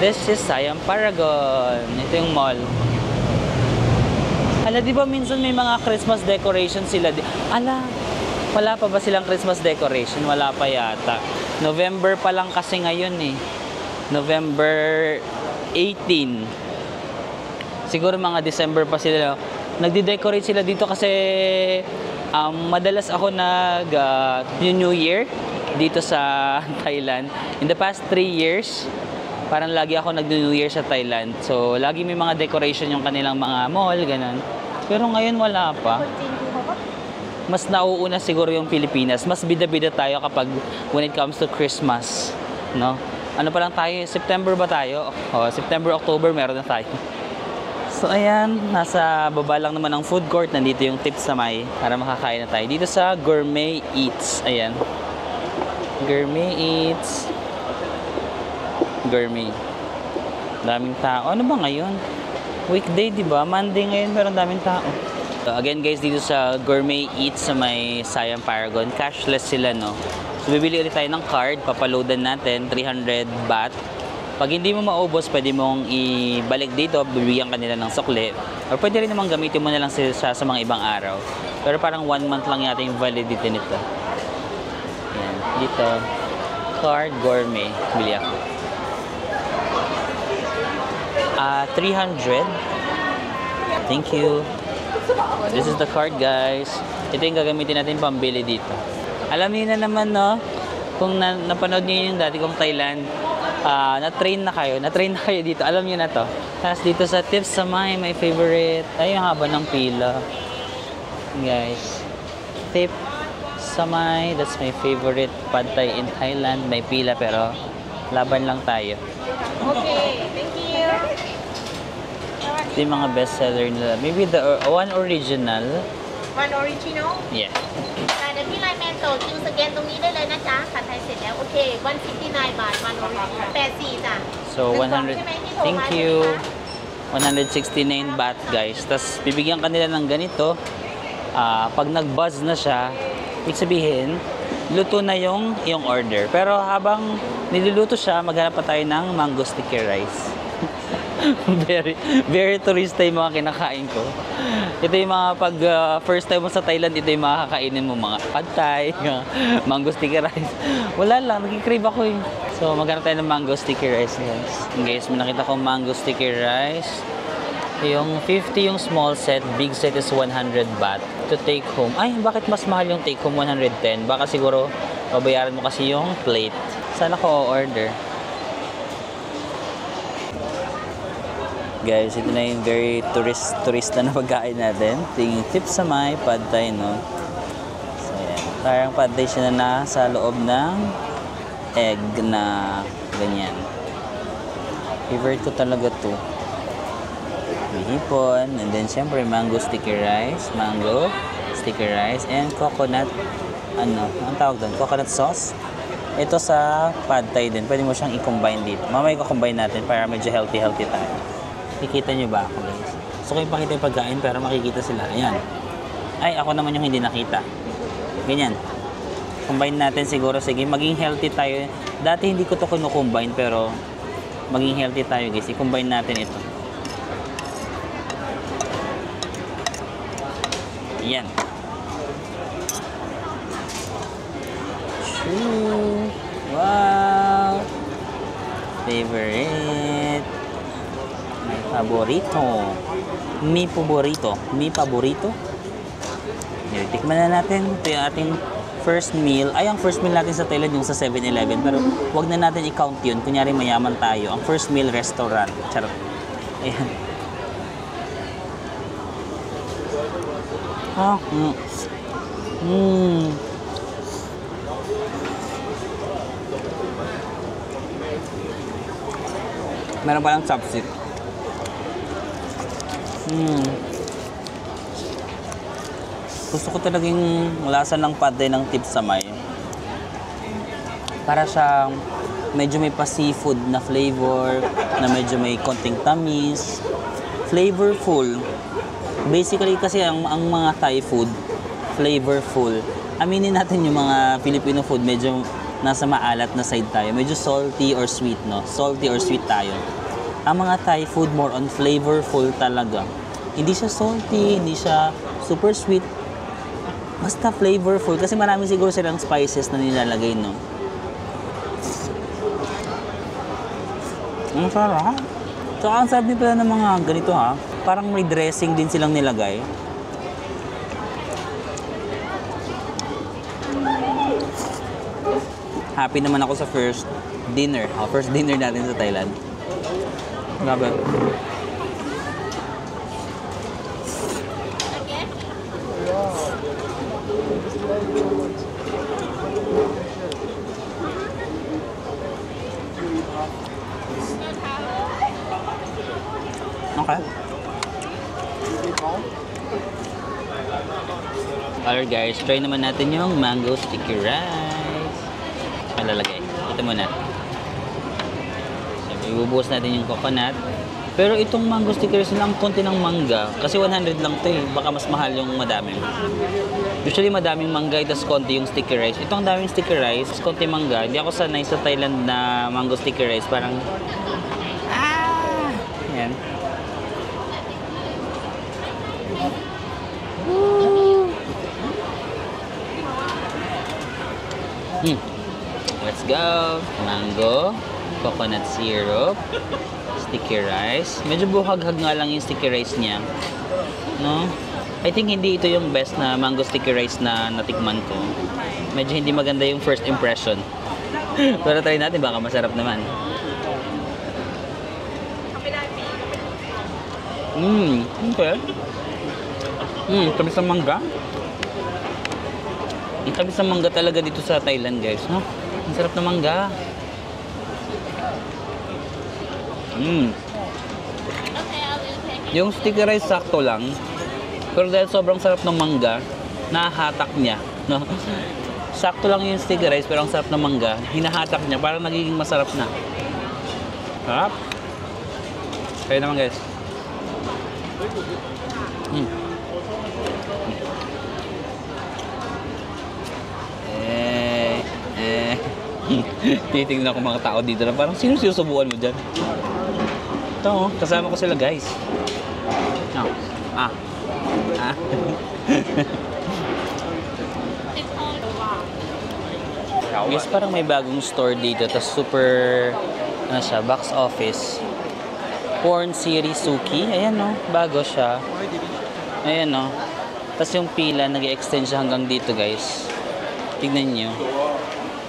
This is Siam Paragon. Ito yung mall. Hala, di ba minsan may mga Christmas decoration sila? Ala, wala pa ba silang Christmas decoration? Wala pa yata. November pa lang kasi ngayon eh. November 18. Siguro mga December pa sila. Nagde-decorate sila dito kasi madalas ako New Year dito sa Thailand. In the past 3 years, parang lagi ako nag-New Year sa Thailand. So, lagi may mga decoration yung kanilang mga mall, ganun. Pero ngayon wala pa. Mas nauuna siguro yung Pilipinas. Mas bida-bida tayo kapag when it comes to Christmas, no? Ano pa lang tayo? September ba tayo? September, October meron na tayo. So ayan, nasa baba lang naman ng food court. Nandito yung Tips sa May para makakain na tayo. Dito sa Gourmet Eats. Ayan. Gourmet Eats. Gourmet. Daming tao. Ano ba ngayon? Weekday, di ba? Monday ngayon, pero daming tao. So again guys, dito sa Gourmet Eats sa may Siam Paragon, cashless sila, no? So bibili ulit tayo ng card, papaloadan natin, 300 baht. Pag hindi mo maubos, pwede mong ibalik dito, bibigyan ka nila ng sukli. Or pwede rin namang gamitin mo na lang siya sa mga ibang araw. Pero parang 1 month lang yata yung validity nito. Ayan, dito. Card Gourmet. Bili ako. 300. Thank you. This is the card, guys. Ito yung gagamitin natin pambili dito. Alam niyo na naman, no? Kung napanood niyo yung dati kong Thailand, na-train na kayo dito. Alam niyo na to. Tapos dito sa Tips sa May, my favorite. Ay, yung haba ng pila. Guys. Tips sa May, that's my favorite pad thai in Thailand. May pila pero laban lang tayo. Okay, thank you. Ito yung mga best seller nila. Maybe the one original. One original? Yeah. แต่ที่ไลน์แมนโตคิวสแกนตรงนี้ได้เลยนะจ๊ะผัดไทยเสร็จแล้วโอเค159 บาทone original 84จ้ะ So 100. Thank you. 169 baht, guys. Tapos bibigyan ka nila ng ganito. Pag nag-buzz na siya, ibig sabihin, luto na yung order. Pero habang niluluto siya, maghanap pa tayo ng mango sticky rice. very turista yung mga kinakain ko. Ito yung mga pag first time mo sa Thailand, ito yung mga kakainin mo, mga pad thai, mango sticky rice. Wala lang, nag-crave ako eh. So maghanap tayo ng mango sticky rice, guys. Guys, may nakita ko mango sticky rice. Yung 50 yung small set, big set is 100 baht to take home. Ay, bakit mas mahal yung take home 110? Baka siguro babayaran mo kasi yung plate. Saan ako order? Guys, ito na yung very turista na pagkain natin. Tingin Tips sa May pad thai, no? So, yan. Parang pad thai siya na sa loob ng egg na ganyan. Favorite ko talaga to. May hipon, and then syempre mango sticky rice, and coconut, ang tawag doon? Coconut sauce. Ito sa pad thai din. Pwede mo siyang i-combine dito. Mamaya i-combine natin para medyo healthy tayo. Nakikita nyo ba ako, guys? So, kayo pakita yung pagkain pero makikita sila. Ayan. Ay, ako naman yung hindi nakita. Ganyan. Combine natin siguro. Sige, maging healthy tayo. Dati hindi ko to kino-combine pero maging healthy tayo, guys. I-combine natin ito. Ayan. Shoo. favorite. My paborito. Mi paborito. Mi paborito. Yan, tikman na natin. Ito yung ating first meal. Ay, ang first meal natin sa Thailand yung sa 7-Eleven. Pero wag na natin i-count yun. Kunyari mayaman tayo. Ang first meal restaurant. Charot. Ayan. Ah, Meron palang chopstick. Gusto ko talaga yung lasa ng pad ng tip sa may. Para siyang medyo may pa-seafood na flavor, na medyo may konting tamis. Flavorful. Basically kasi ang mga Thai food, flavorful. Aminin natin yung mga Filipino food, medyo nasa maalat na side tayo. Medyo salty or sweet, no? Salty or sweet tayo. Ang mga Thai food, more on flavorful talaga. Hindi siya salty, hindi siya super sweet. Basta flavorful. Kasi marami siguro silang spices na nilalagay, no? Ang sarap. So, ang sarap din pala ng mga ganito, ha? Parang may dressing din silang nilagay. Happy naman ako sa first dinner. First dinner natin sa Thailand. Grabe. Okay. Alright guys, try naman natin yung mango sticky rice. Malalagay. Ito muna. So, ibubuhos natin yung coconut. Pero itong mango sticky rice lang, konti ng mangga. Kasi 100 lang to eh. Baka mas mahal yung madami. Usually madaming mangga, tapos konti yung sticky rice. Itong daming sticky rice, konti mangga. Hindi ako sanay sa Thailand na mango sticky rice. Parang... Yan. Let's go! Mango, coconut syrup, sticky rice. Medyo buhaghag nga lang yung sticky rice niya. No? I think hindi ito yung best na mango sticky rice na natikman ko. Medyo hindi maganda yung first impression. Pero try natin, baka masarap naman. Okay. Tamis ng mangga. Ang tamis ng mangga talaga dito sa Thailand, guys, no? Ang sarap ng mangga. Yung sticky rice sakto lang. Pero dahil sobrang sarap ng mangga, nahahatak niya, no? Sakto lang yung sticky rice pero ang sarap ng mangga, hinahatak niya, parang nagiging masarap na. Sarap. Kaya naman, guys. Titingnan ko mga tao dito na parang sino sinusubukan mo dyan? Ito, kasama ko sila, guys. Guys, parang may bagong store dito. Tapos super, ano siya, box office. Porn series Suki. Ayan, no? Bago siya. Ayan, no? Tapos yung pila, nag-extend siya hanggang dito, guys. Tignan nyo.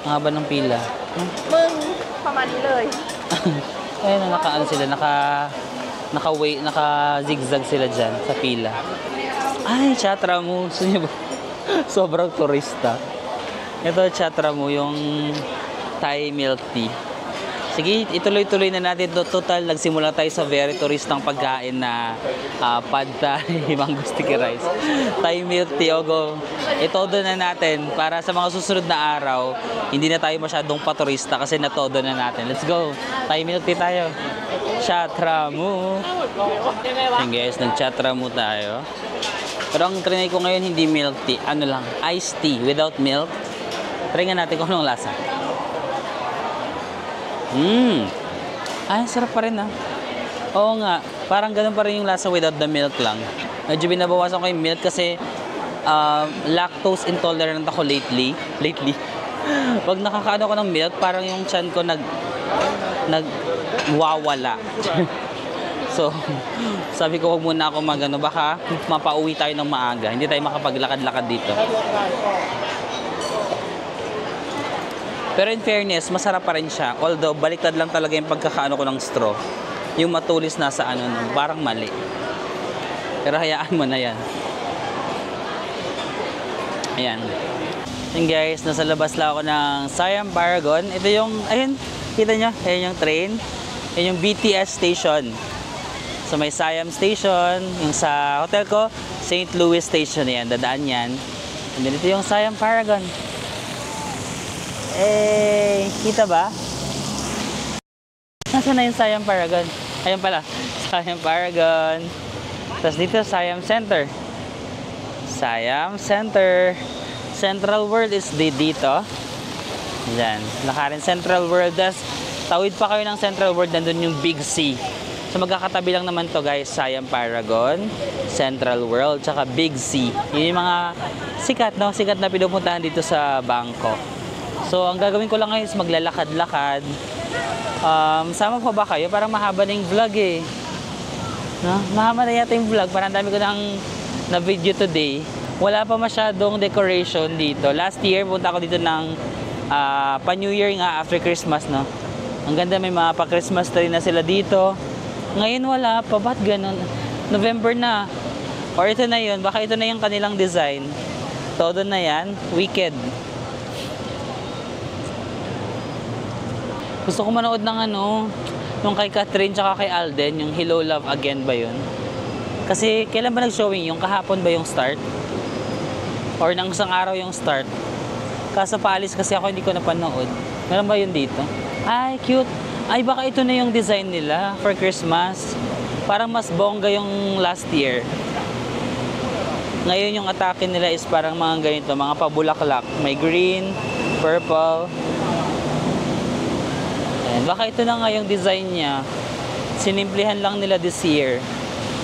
Ang haba ng pila. Ayan, naka-ano sila, naka-zigzag sila dyan sa pila. Ay, chatra mo. Sobrang turista. Ito, chatra mo, yung Thai milk tea. Sige, ituloy-tuloy na natin. Total, nagsimula tayo sa very turistang pagkain na pad thai, mango sticky rice. Thai milk tea, ogo. Itodo na natin para sa mga susunod na araw, hindi na tayo masyadong paturista kasi natodo na natin. Let's go! Thai milk tea tayo. Chatra mo. Ayan guys, nag-chatra mo tayo. Pero ang trinay ko ngayon, hindi milk tea. Ano lang, iced tea without milk. Try nga natin kung anong lasa. Ay, sarap pa rin, Oo nga, parang ganun pa rin yung lasa without the milk lang. Medyo binabawasan ko yung milk kasi lactose intolerant ako lately. Pag nakakaano ko ng milk, parang yung tiyan ko wawala. So, sabi ko, huwag muna ako magano, baka mapauwi tayo ng maaga. Hindi tayo makapaglakad-lakad dito. Pero in fairness, masarap pa rin siya. Although, baliktad lang talaga yung pagkakaano ko ng straw. Yung matulis na sa ano, parang mali. Pero hayaan mo na yan. Ayan. And guys, nasa labas lang ako ng Siam Paragon. Ito yung, ayun, kita nyo? Ayan yung train. Ayan yung BTS station. So may Siam Station, yung sa hotel ko, St. Louis Station yan, dadaan yan. And then ito yung Siam Paragon. Eh, kita ba? Nasaan na yung Siam Paragon? Ayun pala, Siam Paragon. Tapos dito, Siam Center. Siam Center. Central World is dito. Diyan, lakarin Central World. Tapos, tawid pa kayo ng Central World, nandun yung Big C. So magkakatabi lang naman to guys, Siam Paragon, Central World, tsaka Big C. Yun yung mga sikat, no? Sikat na pinupuntahan dito sa Bangkok. So ang gagawin ko lang ngayon is maglalakad-lakad. Sama pa ba kayo? Parang mahaba na yung vlog eh. No? Mahaba na yata yung vlog. Parang dami ko na video today. Wala pa masyadong decoration dito. Last year, punta ako dito ng pa-New Year nga after Christmas, no? Ang ganda, may mga pa-Christmas tree na sila dito. Ngayon wala pa, ba't ganun? November na. Or ito na yun, baka ito na yung kanilang design. Todo na yan, Wicked. Gusto ko manood ng ano, yung kay Catherine tsaka kay Alden, yung Hello Love Again ba yun? Kasi kailan ba nag-showing? Yung kahapon ba yung start? Or nang isang araw yung start? Kaso paalis kasi ako, hindi ko napanood. Meron ba yun dito? Ay, cute. Ay, baka ito na yung design nila for Christmas. Parang mas bongga yung last year. Ngayon yung atake nila is parang mga ganito, mga pabulaklak. May green, purple. Ayan, baka ito na nga yung design niya. Sinimplihan lang nila this year.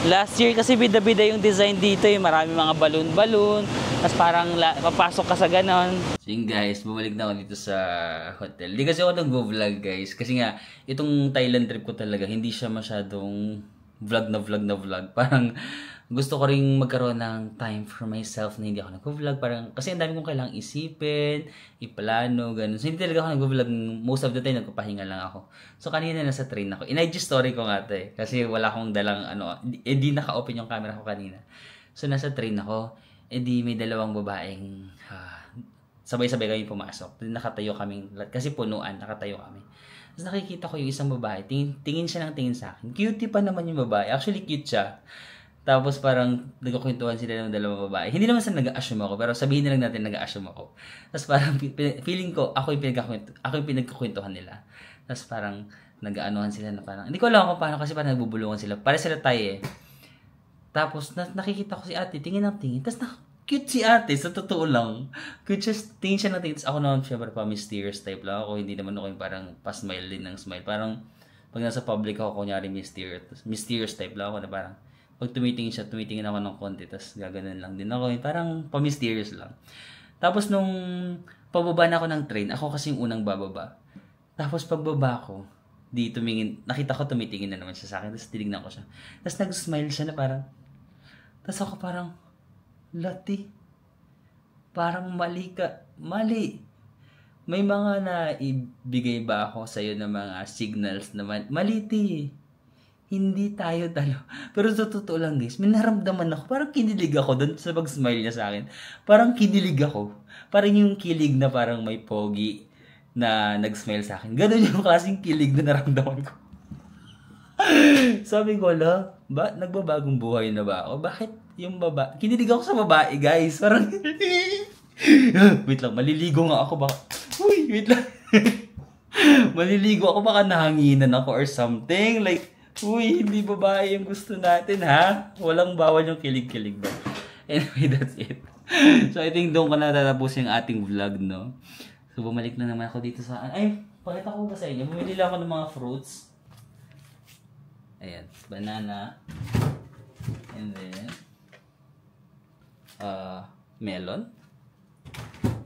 Last year kasi bida-bida yung design dito, yung marami mga balloon-balloon. Tapos parang papasok ka sa ganon. So yun guys, bumalik na ako dito sa hotel. Hindi kasi ako nag-vlog guys. Kasi nga, itong Thailand trip ko talaga, hindi siya masyadong vlog na vlog. Parang gusto ko rin magkaroon ng time for myself na hindi ako nag-vlog. Parang, kasi ang dami kong kailangang isipin, iplano, ganun. So hindi talaga ako nag-vlog. Most of the time, nagpapahinga lang ako. So kanina nasa train ako. In-IG story ko nga ito eh. Kasi wala akong dalang ano, di naka-open yung camera ko kanina. So nasa train ako. Di may dalawang babaeng sabay-sabay kami pumasok. Nakatayo kaming, kasi punuan, nakatayo kami. Tapos nakikita ko yung isang babae, tingin siya ng tingin sa akin. Cutie pa naman yung babae. Actually, cute siya. Tapos parang nagkukwentuhan sila ng dalawang babae. Hindi naman sa nag-assume ako, pero sabihin na lang natin nag-assume ako. Tapos parang feeling ko, ako yung pinagkukwentuhan nila. Tapos parang nag-aanuhan sila na parang, hindi ko alam kung paano kasi parang nagbubulungan sila. Para sila tayo eh. Tapos nakikita ko si ate, tingin ng tingin. Tapos cute si ate, sa totoo lang. Cute siya, tingin siya ng tingin. Ako naman, syempre pa mysterious type lang ako. Hindi naman ako yung parang pa-smile din ng smile. Parang pag nasa public ako, kunyari mysterious type lang ako na parang pag tumitingin siya, tumitingin ako ng konti. Tapos gaganon lang din ako. Parang pa-mysterious lang. Tapos nung pababa na ako ng train, ako kasi yung unang bababa. Tapos pagbaba ko, nakita ko tumitingin na naman siya sa akin. Tapos tinignan ko siya. Tapos nag-smile siya na parang, tapos ako parang, Lati, parang mali ka. Mali. May mga naibigay ba ako sa'yo ng mga signals naman? Mali, ti. Hindi tayo talo. Pero sa totoo lang guys, may naramdaman ako. Parang kinilig ako doon sa pag-smile niya sa akin. Parang kinilig ako. Parang yung kilig na parang may pogi na nag-smile sa akin. Ganun yung klaseng kilig na naramdaman ko. Sabi ko, nagbabagong buhay na ba ako? Bakit yung babae? Kinilig ako sa babae, guys. Parang, wait lang, maliligo nga ako baka. Uy, wait lang. Maliligo ako baka nahanginan ako or something. Like, uy, hindi babae yung gusto natin, ha? Walang bawal yung kilig-kilig ba? Anyway, that's it. So, I think doon ko na tatapos yung ating vlog, no? So, bumalik na naman ako dito sa... Ay, pakita ko ba sa inyo? Bumili lang ako ng mga fruits. Ayan, banana. And then, melon.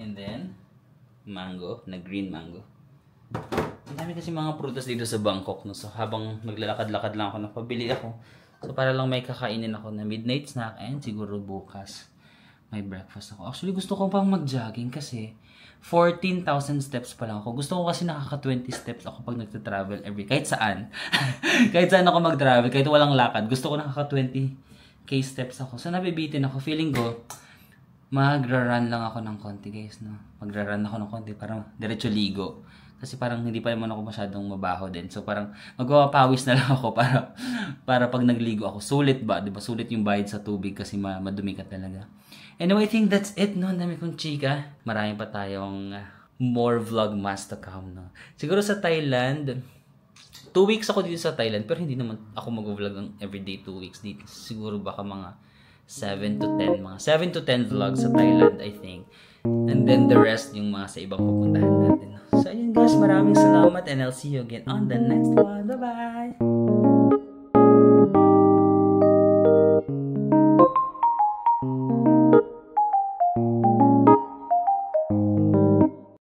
And then, mango, na green mango. Ang dami kasi mga prutas dito sa Bangkok, no? So, habang naglalakad-lakad lang ako, napabili ako. So, para lang may kakainin ako na midnight snack and siguro bukas may breakfast ako. Actually, gusto ko pang mag-jogging kasi 14,000 steps pa lang ako. Gusto ko kasi nakaka-20 steps ako pag nagta-travel kahit saan. Kahit saan ako mag-travel, kahit walang lakad. Gusto ko nakaka-20k steps ako. So, nabibitin ako. Feeling ko, magra-run lang ako ng konti, guys, no? Magra-run ako ng konti para diretso ligo. Kasi parang hindi pa naman ako masyadong mabaho din. So, parang magpapawis na lang ako para pag nagligo ako. Sulit ba? Diba? Sulit yung bayad sa tubig kasi madumi ka talaga. Anyway, I think that's it, no? Ang dami kong chika. Marami pa tayong more vlogmas to come, no? Siguro sa Thailand, 2 weeks ako dito sa Thailand, pero hindi naman ako mag-vlog ng everyday 2 weeks dito. Siguro baka mga 7 to 10 vlogs sa Thailand, I think. And then the rest yung mga sa ibang pupuntahan natin. So, ayun guys, maraming salamat and I'll see you again on the next one. Bye-bye!